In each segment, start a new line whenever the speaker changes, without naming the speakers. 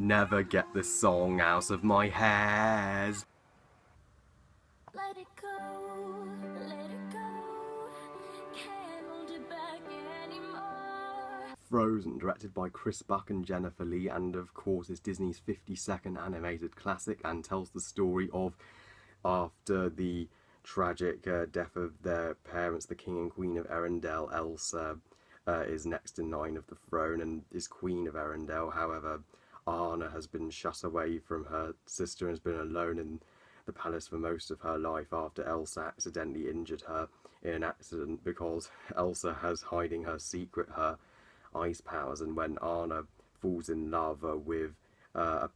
Never get this song out of my head.
Let it go, let it go. Can't hold it back anymore.
Frozen, directed by Chris Buck and Jennifer Lee, and of course is Disney's 52nd animated classic, and tells the story of after the tragic death of their parents, the King and Queen of Arendelle. Elsa is next in line of the throne and is Queen of Arendelle. However, Anna has been shut away from her sister and has been alone in the palace for most of her life after Elsa accidentally injured her in an accident, because Elsa has hiding her secret, her ice powers, and when Anna falls in love with a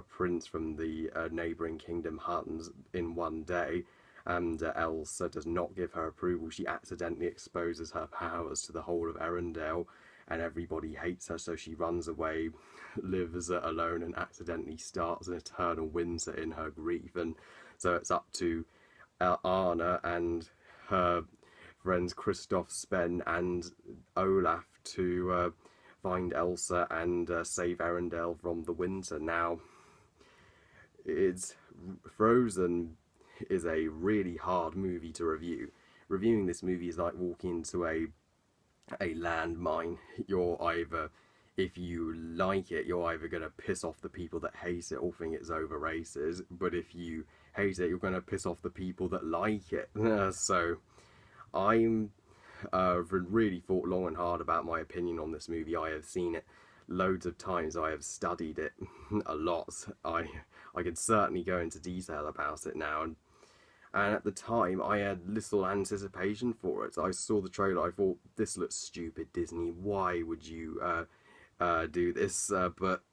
prince from the neighbouring kingdom Huttons in one day, and Elsa does not give her approval, she accidentally exposes her powers to the whole of Arendelle, and everybody hates her, so she runs away, lives alone, and accidentally starts an eternal winter in her grief. And so it's up to Anna and her friends Kristoff, Sven, and Olaf to find Elsa and save Arendelle from the winter. Now, it's Frozen is a really hard movie to review. Reviewing this movie is like walking into a landmine. You're either, if you like it, you're either going to piss off the people that hate it or think it's overrated, but if you hate it, you're going to piss off the people that like it. So I'm really thought long and hard about my opinion on this movie. I have seen it loads of times. I have studied it a lot. I could certainly go into detail about it now, and at the time I had little anticipation for it. I saw the trailer, I thought, this looks stupid, Disney, why would you do this? But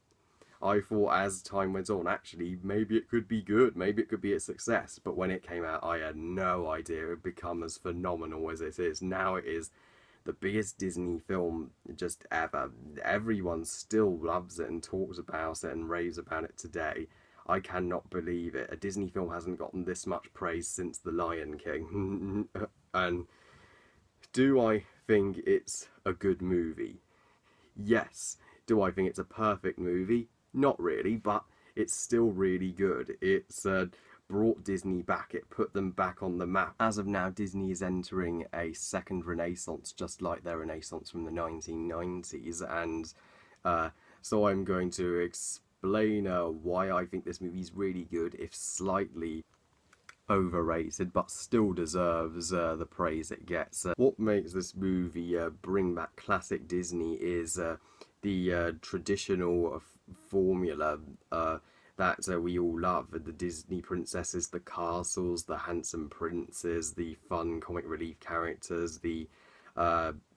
I thought as time went on, actually, maybe it could be good, maybe it could be a success. But when it came out, I had no idea it would become as phenomenal as it is. Now it is the biggest Disney film just ever. Everyone still loves it and talks about it and raves about it today. I cannot believe it. A Disney film hasn't gotten this much praise since The Lion King. And do I think it's a good movie? Yes. Do I think it's a perfect movie? Not really, but it's still really good. It's brought Disney back, it put them back on the map. As of now, Disney is entering a second renaissance, just like their renaissance from the 1990s, and so I'm going to explain why I think this movie's really good, if slightly overrated, but still deserves the praise it gets. What makes this movie bring back classic Disney is the traditional formula that we all love. The Disney princesses, the castles, the handsome princes, the fun comic relief characters, the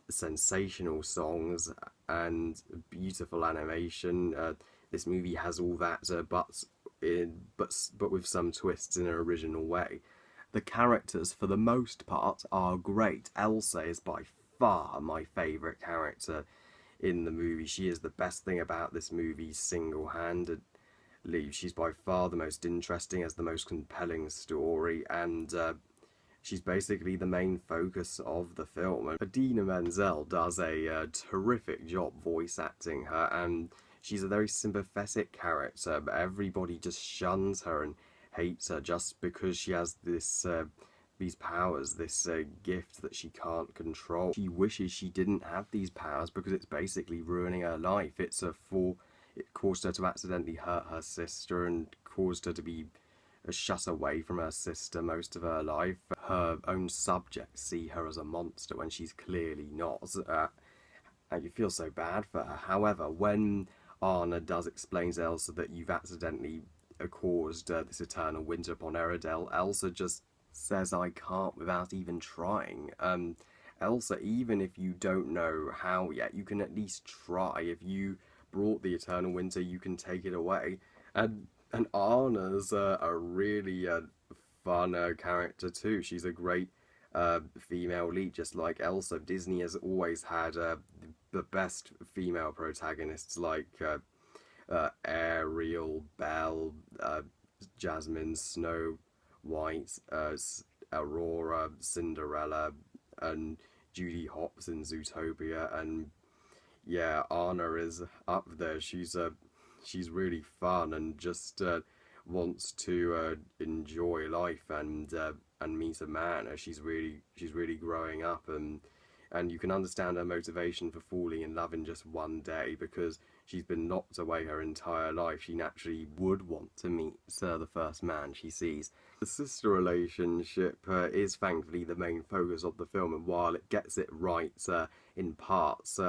sensational songs, and beautiful animation. This movie has all that, but with some twists in an original way. The characters, for the most part, are great. Elsa is by far my favourite character in the movie. She is the best thing about this movie, single-handedly. She's by far the most interesting, has the most compelling story, and she's basically the main focus of the film. And Idina Menzel does a terrific job voice acting her, and she's a very sympathetic character, but everybody just shuns her and hates her just because she has this these powers, this gift that she can't control. She wishes she didn't have these powers because it's basically ruining her life. It caused her to accidentally hurt her sister and caused her to be shut away from her sister most of her life. Her own subjects see her as a monster when she's clearly not, and you feel so bad for her. However, when Anna does explain to Elsa that you've accidentally caused this eternal winter upon Arendelle, Elsa just says, I can't, without even trying. Elsa, even if you don't know how yet, you can at least try. If you brought the eternal winter, you can take it away. And Anna's a really fun character too. She's a great female lead, just like Elsa. Disney has always had the best female protagonists, like Ariel, Belle, Jasmine, Snow White, Aurora, Cinderella, and Judy Hopps in Zootopia. And yeah, Anna is up there. She's she's really fun and just wants to enjoy life and meet a man. She's really growing up, and you can understand her motivation for falling in love in just one day, because she's been locked away her entire life. She naturally would want to meet Sir, the first man she sees. The sister relationship is thankfully the main focus of the film, and while it gets it right in parts,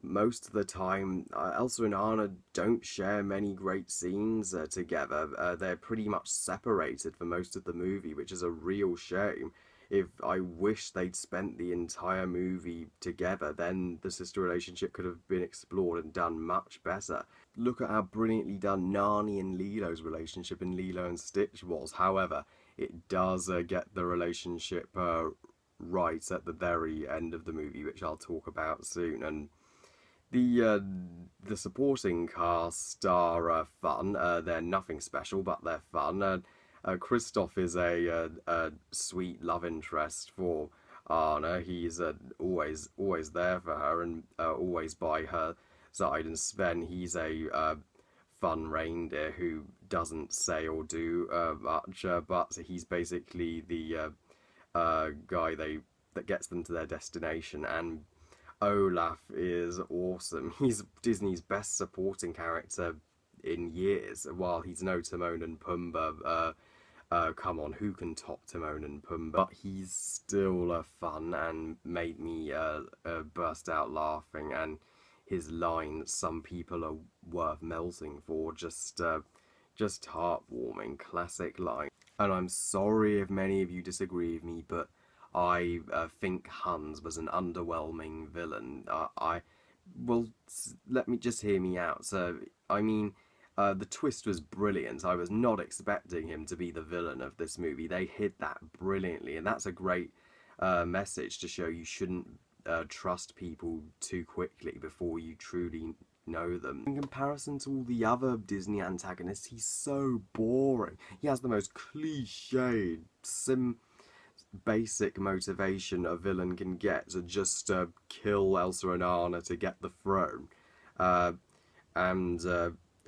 most of the time, Elsa and Anna don't share many great scenes together. They're pretty much separated for most of the movie, which is a real shame. If I wish they'd spent the entire movie together, then the sister relationship could have been explored and done much better. Look at how brilliantly done Nani and Lilo's relationship in Lilo and Stitch was. However, it does get the relationship right at the very end of the movie, which I'll talk about soon. And the supporting cast are fun. They're nothing special, but they're fun. Kristoff is a sweet love interest for Anna. He's always there for her and always by her side. And Sven, he's a fun reindeer who doesn't say or do much, but he's basically the guy that gets them to their destination. And Olaf is awesome. He's Disney's best supporting character in years. While he's no Timon and Pumbaa, come on, who can top Timon and Pumbaa? But he's still fun and made me burst out laughing. And his line, "Some people are worth melting for," just heartwarming, classic line. And I'm sorry if many of you disagree with me, but I think Hans was an underwhelming villain. Well, let me just hear me out. So, I mean, the twist was brilliant. I was not expecting him to be the villain of this movie. They hid that brilliantly, and that's a great message to show you shouldn't trust people too quickly before you truly know them. In comparison to all the other Disney antagonists, he's so boring. He has the most cliched, basic motivation a villain can get, to just kill Elsa and Anna to get the throne.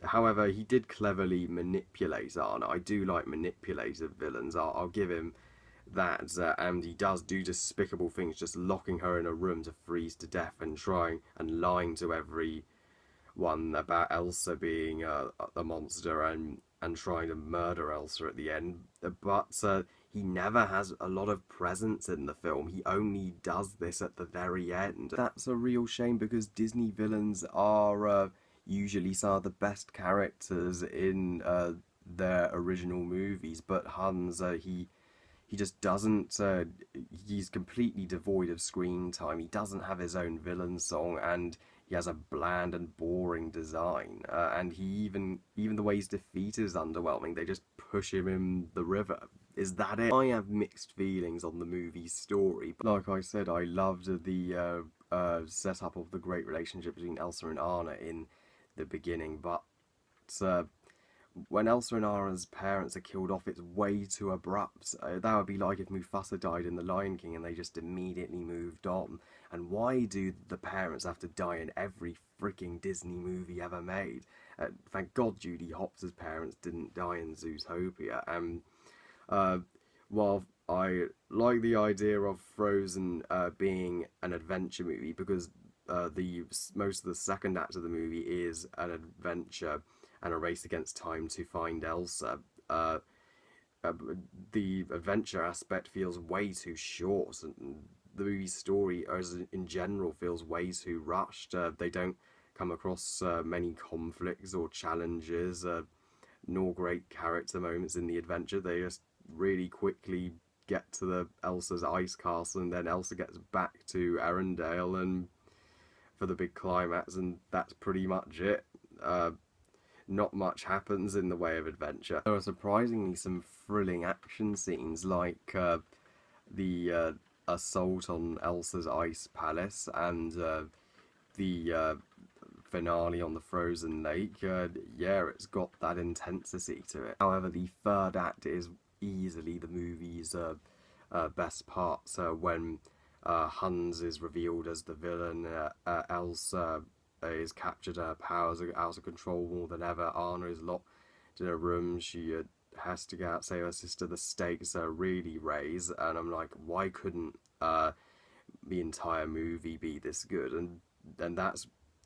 However, he did cleverly manipulate Anna. I do like manipulative villains. I'll give him that. And he does do despicable things, just locking her in a room to freeze to death and lying to everyone about Elsa being a monster and trying to murder Elsa at the end. But he never has a lot of presence in the film. He only does this at the very end. That's a real shame, because Disney villains are usually some of the best characters in their original movies. But Hans, he just doesn't, he's completely devoid of screen time. He doesn't have his own villain song, and he has a bland and boring design. And even the way he's defeated is underwhelming. They just push him in the river. Is that it? I have mixed feelings on the movie's story. But like I said, I loved the setup of the great relationship between Elsa and Anna in the beginning. But when Elsa and Anna's parents are killed off, it's way too abrupt. That would be like if Mufasa died in The Lion King and they just immediately moved on. And why do the parents have to die in every freaking Disney movie ever made? Thank God Judy Hopps' parents didn't die in Zootopia. While I like the idea of Frozen being an adventure movie, because most of the second act of the movie is an adventure and a race against time to find Elsa, the adventure aspect feels way too short, and the movie's story, as in general, feels way too rushed. They don't come across many conflicts or challenges, nor great character moments in the adventure. They just really quickly get to the Elsa's ice castle, and then Elsa gets back to Arendelle and for the big climax, and that's pretty much it. Not much happens in the way of adventure. There are surprisingly some thrilling action scenes, like the assault on Elsa's ice palace and the finale on the frozen lake. Yeah, it's got that intensity to it. However, the third act is easily the movie's best part. So when Hans is revealed as the villain, Elsa is captured, her powers are out of control more than ever. Anna is locked in a room. She has to get out, save her sister. The stakes are really raised, and I'm like, why couldn't the entire movie be this good? And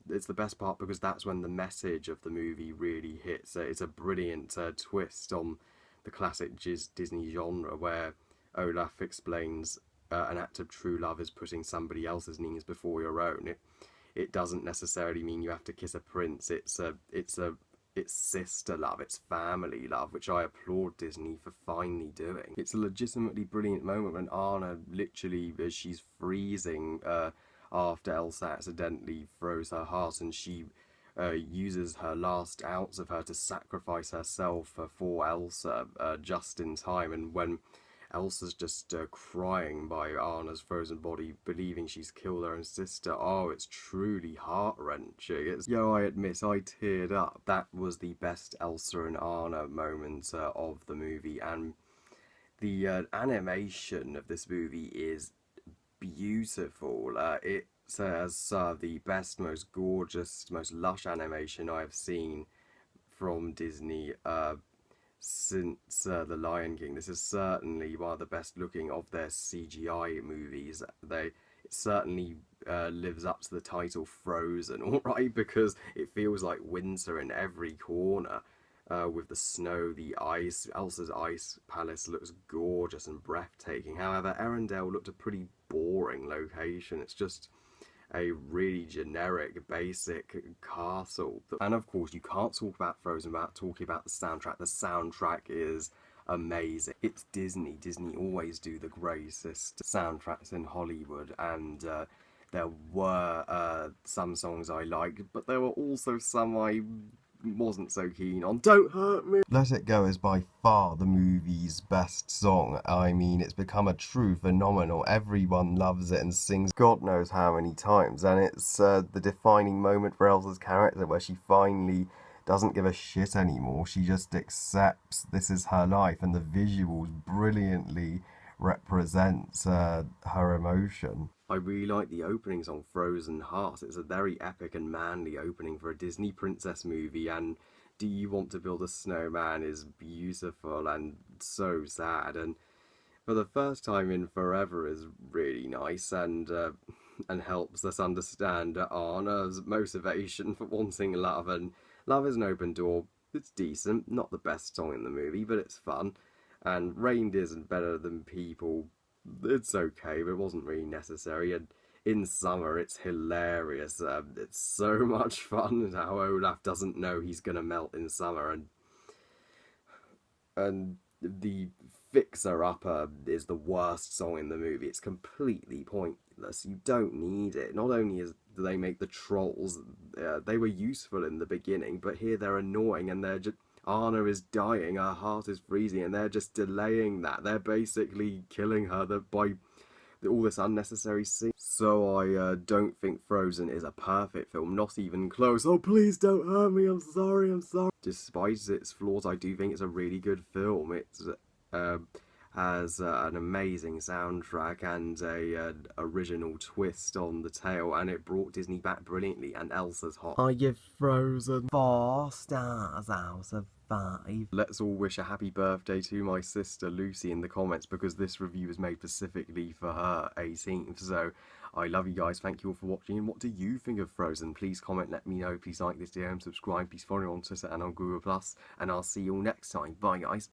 it's the best part, because that's when the message of the movie really hits. It's a brilliant twist on the classic Disney genre, where Olaf explains an act of true love is putting somebody else's needs before your own. It doesn't necessarily mean you have to kiss a prince. It's sister love, it's family love, which I applaud Disney for finally doing. It's a legitimately brilliant moment when Anna, literally, as she's freezing after Elsa accidentally throws her heart, and she uses her last ounce of her to sacrifice herself for Elsa just in time. And when Elsa's just crying by Anna's frozen body, believing she's killed her own sister, oh, it's truly heart-wrenching. I admit, I teared up. That was the best Elsa and Anna moment of the movie, and the animation of this movie is beautiful. It has the best, most gorgeous, most lush animation I've seen from Disney since The Lion King. This is certainly one of the best looking of their CGI movies. It certainly lives up to the title Frozen, alright, because it feels like winter in every corner. With the snow, the ice. Elsa's ice palace looks gorgeous and breathtaking. However, Arendelle looked a pretty boring location. It's just a really generic, basic castle. And of course, you can't talk about Frozen without talking about the soundtrack. The soundtrack is amazing. It's Disney. Disney always do the greatest soundtracks in Hollywood, and there were some songs I liked, but there were also some I wasn't so keen on. Don't Hurt Me. Let It Go is by far the movie's best song. I mean, it's become a true phenomenal. Everyone loves it and sings God knows how many times, and it's the defining moment for Elsa's character, where she finally doesn't give a shit anymore. She just accepts this is her life, and the visuals brilliantly represents her emotion. I really like the opening song, Frozen Heart. It's a very epic and manly opening for a Disney princess movie, and Do You Want to Build a Snowman is beautiful and so sad, and for the first time in forever is really nice, and helps us understand Anna's motivation for wanting love, and Love is an Open Door. It's decent, not the best song in the movie, but it's fun, and Reindeers Are Better Than People, it's okay, but it wasn't really necessary. And In Summer, it's hilarious. It's so much fun how Olaf doesn't know he's gonna melt in summer, and the Fixer Upper is the worst song in the movie. It's completely pointless. You don't need it. Not only do they make the trolls, they were useful in the beginning, but here they're annoying, and they're just, Anna is dying, her heart is freezing, and they're just delaying that. They're basically killing her by all this unnecessary scene. So I don't think Frozen is a perfect film, not even close. Oh, please don't hurt me, I'm sorry. Despite its flaws, I do think it's a really good film. It has an amazing soundtrack and an original twist on the tale, and it brought Disney back brilliantly, and Elsa's hot. I give Frozen 4 stars out of 5. Let's all wish a happy birthday to my sister Lucy in the comments, because this review was made specifically for her 18th. So I love you guys, thank you all for watching, and what do you think of Frozen? Please comment, let me know. Please like this video and subscribe. Please follow me on Twitter and on Google+, and I'll see you all next time. Bye guys.